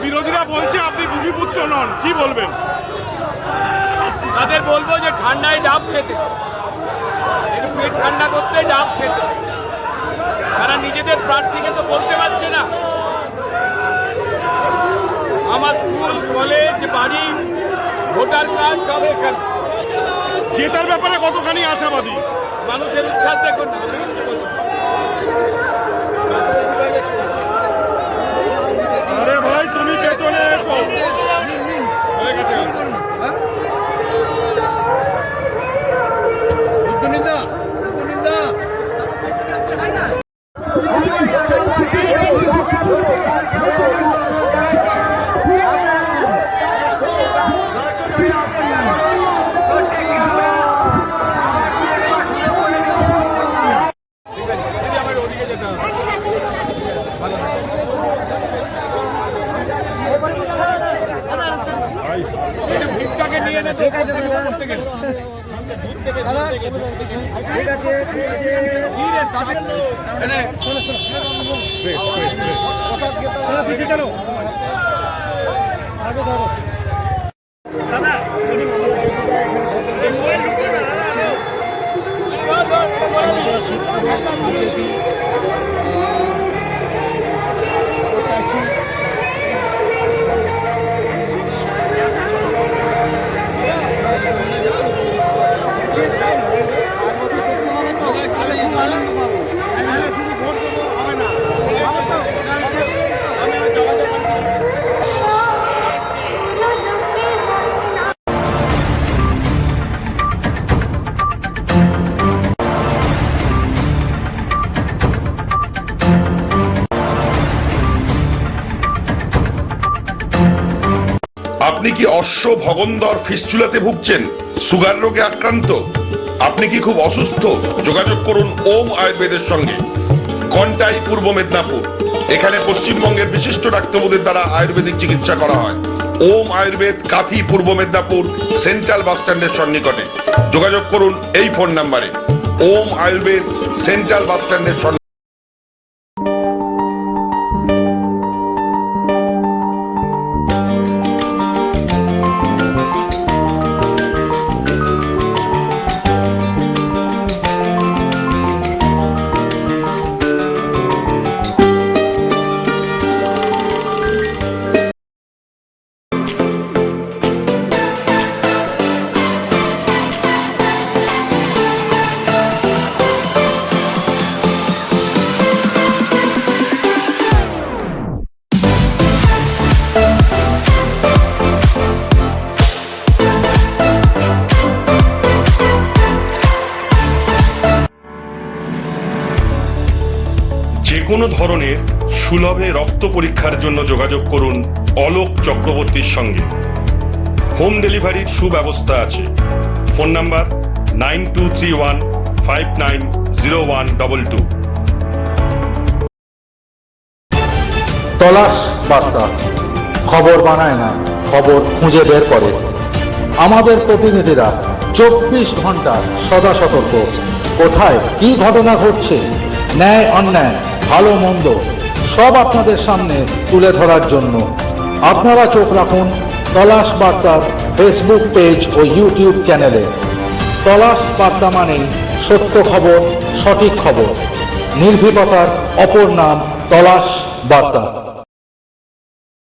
বিরোধীরা বলছে আপনি ভূমিপুত্র নন, কি বলবেন? তাদের বলবো যে ঠান্ডায় ডাব খেতে, একটু পেট ঠান্ডা করতে ডাব খেতে। তারা নিজেদের প্রার্থীকে তো বলতে পারছে না। আমার স্কুল, কলেজ, বাড়ি, ভোটার কার্ড সব এখানে। জেতার ব্যাপারে কতখানি আশাবাদী? মানুষের উচ্ছ্বাস দেখুন না। আরে ভাই তুমি পেছনে এসো। হয়ে গেছে। ভিড়টাকে নিয়ে ঠিক আছে পিছিয়ে চলো দাদা। বিজেপি প্রত্যাশী আপনি কি অশ্ব ভগন্দর ফিস্চুলাতে ভুগছেন? সুগার রোগে আক্রান্ত? আপনি কি খুব অসুস্থ? যোগাযোগ করুন ওম আয়ুর্বেদের সঙ্গে। কন্টাই, পূর্ব মেদিনীপুর। এখানে পশ্চিমবঙ্গের বিশিষ্ট ডাক্তারদের দ্বারা আয়ুর্বেদিক চিকিৎসা করা হয়। ওম আয়ুর্বেদ, কাথি, পূর্ব মেদিনীপুর, সেন্ট্রাল বাস স্ট্যান্ডের সন্নিকটে। যোগাযোগ করুন এই ফোন নাম্বারে। ওম আয়ুর্বেদ, সেন্ট্রাল বাস স্ট্যান্ডের সন্নিকটে। যেকোনো ধরনের সুলভে রক্ত পরীক্ষার জন্য যোগাযোগ করুন অলোক চক্রবর্তীর সঙ্গে। হোম ডেলিভারির সুব্যবস্থা আছে। Phone number 9231590122। তলাশ বার্তা খবর বানায় না, খবর খুঁজে বের করে। আমাদের প্রতিনিধিরা 24 ঘন্টা সদা সতর্ক। কোথায় কি ঘটনা ঘটছে, ন্যায় অন্যায়, ভালো মন্দ সব আপনাদের সামনে তুলে ধরার জন্য আপনারা চোখ রাখুন তলাশ বার্তার ফেসবুক পেজ ও ইউটিউব চ্যানেলে। তলাশ বার্তা মানেই সত্য খবর, সঠিক খবর। নির্ভীকতার অপর নাম তলাশ বার্তা।